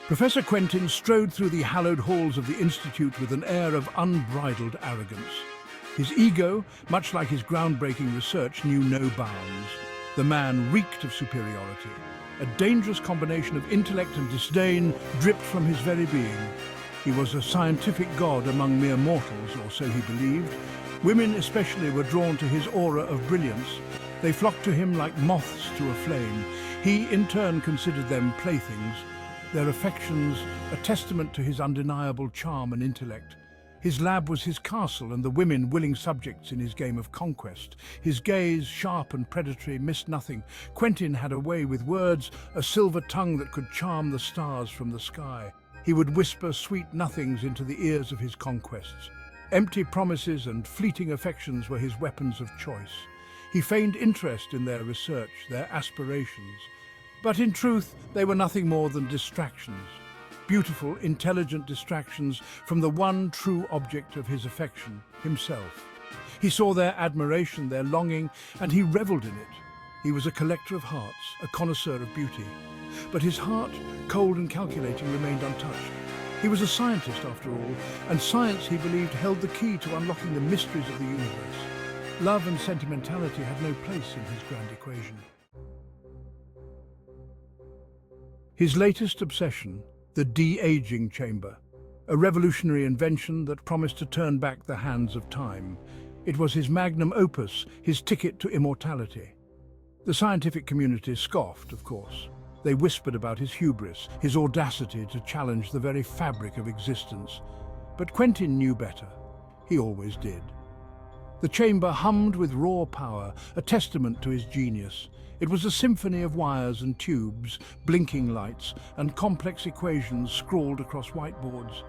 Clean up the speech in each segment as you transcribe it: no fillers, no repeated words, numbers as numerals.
Professor Quentin strode through the hallowed halls of the Institute with an air of unbridled arrogance. His ego, much like his groundbreaking research, knew no bounds. The man reeked of superiority. A dangerous combination of intellect and disdain dripped from his very being. He was a scientific god among mere mortals, or so he believed. Women especially were drawn to his aura of brilliance. They flocked to him like moths to a flame. He, in turn, considered them playthings, their affections a testament to his undeniable charm and intellect. His lab was his castle, and the women willing subjects in his game of conquest. His gaze, sharp and predatory, missed nothing. Quentin had a way with words, a silver tongue that could charm the stars from the sky. He would whisper sweet nothings into the ears of his conquests. Empty promises and fleeting affections were his weapons of choice. He feigned interest in their research, their aspirations. But in truth, they were nothing more than distractions. Beautiful, intelligent distractions from the one true object of his affection, himself. He saw their admiration, their longing, and he reveled in it. He was a collector of hearts, a connoisseur of beauty. But his heart, cold and calculating, remained untouched. He was a scientist, after all, and science, he believed, held the key to unlocking the mysteries of the universe. Love and sentimentality had no place in his grand equation. His latest obsession, the de-aging chamber, a revolutionary invention that promised to turn back the hands of time. It was his magnum opus, his ticket to immortality. The scientific community scoffed, of course. They whispered about his hubris, his audacity to challenge the very fabric of existence. But Quentin knew better. He always did. The chamber hummed with raw power, a testament to his genius. It was a symphony of wires and tubes, blinking lights, and complex equations scrawled across whiteboards.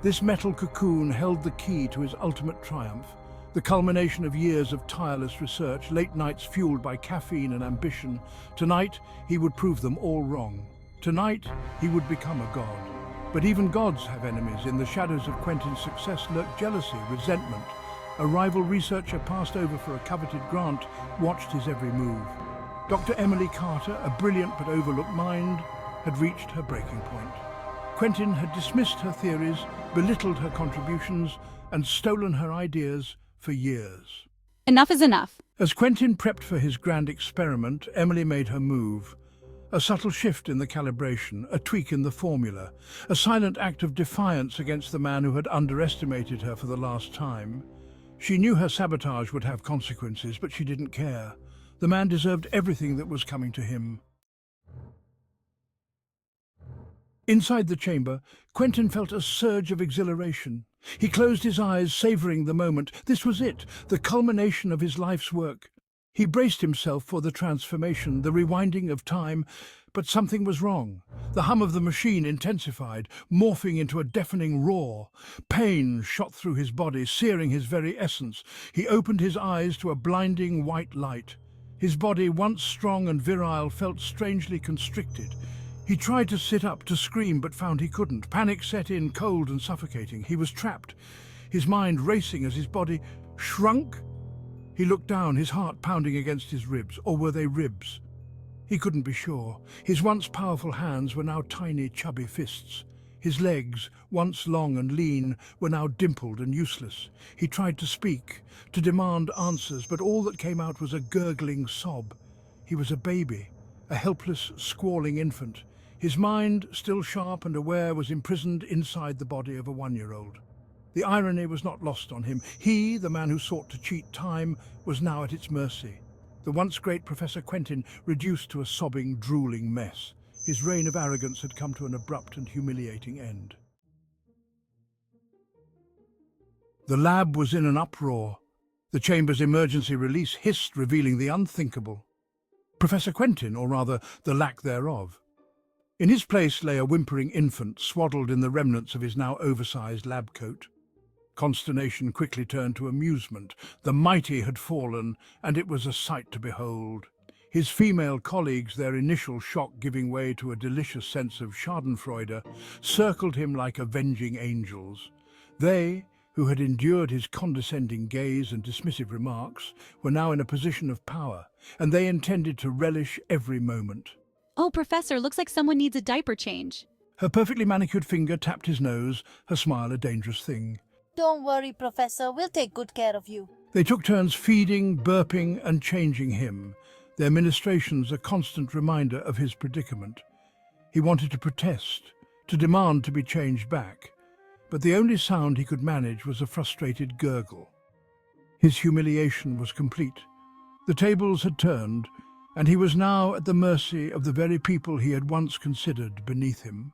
This metal cocoon held the key to his ultimate triumph, the culmination of years of tireless research, late nights fueled by caffeine and ambition. Tonight, he would prove them all wrong. Tonight, he would become a god. But even gods have enemies. In the shadows of Quentin's success lurked jealousy, resentment. A rival researcher passed over for a coveted grant, watched his every move. Dr. Emily Carter, a brilliant but overlooked mind, had reached her breaking point. Quentin had dismissed her theories, belittled her contributions, and stolen her ideas for years. Enough is enough. As Quentin prepped for his grand experiment, Emily made her move. A subtle shift in the calibration, a tweak in the formula, a silent act of defiance against the man who had underestimated her for the last time. She knew her sabotage would have consequences, but she didn't care. The man deserved everything that was coming to him. Inside the chamber, Quentin felt a surge of exhilaration. He closed his eyes, savouring the moment. This was it, the culmination of his life's work. He braced himself for the transformation, the rewinding of time, but something was wrong. The hum of the machine intensified, morphing into a deafening roar. Pain shot through his body, searing his very essence. He opened his eyes to a blinding white light. His body, once strong and virile, felt strangely constricted. He tried to sit up, to scream, but found he couldn't. Panic set in, cold and suffocating. He was trapped, his mind racing as his body shrunk. He looked down, his heart pounding against his ribs. Or were they ribs? He couldn't be sure. His once powerful hands were now tiny, chubby fists. His legs, once long and lean, were now dimpled and useless. He tried to speak, to demand answers, but all that came out was a gurgling sob. He was a baby, a helpless, squalling infant. His mind, still sharp and aware, was imprisoned inside the body of a 1-year-old. The irony was not lost on him. He, the man who sought to cheat time, was now at its mercy. The once great Professor Quentin reduced to a sobbing, drooling mess. His reign of arrogance had come to an abrupt and humiliating end. The lab was in an uproar. The chamber's emergency release hissed, revealing the unthinkable. Professor Quentin, or rather, the lack thereof. In his place lay a whimpering infant, swaddled in the remnants of his now oversized lab coat. Consternation quickly turned to amusement. The mighty had fallen, and it was a sight to behold. His female colleagues, their initial shock giving way to a delicious sense of schadenfreude, circled him like avenging angels. They, who had endured his condescending gaze and dismissive remarks, were now in a position of power, and they intended to relish every moment. Oh, Professor, looks like someone needs a diaper change. Her perfectly manicured finger tapped his nose, her smile a dangerous thing. Don't worry, Professor. We'll take good care of you. They took turns feeding, burping, and changing him, their ministrations a constant reminder of his predicament. He wanted to protest, to demand to be changed back, but the only sound he could manage was a frustrated gurgle. His humiliation was complete. The tables had turned, and he was now at the mercy of the very people he had once considered beneath him.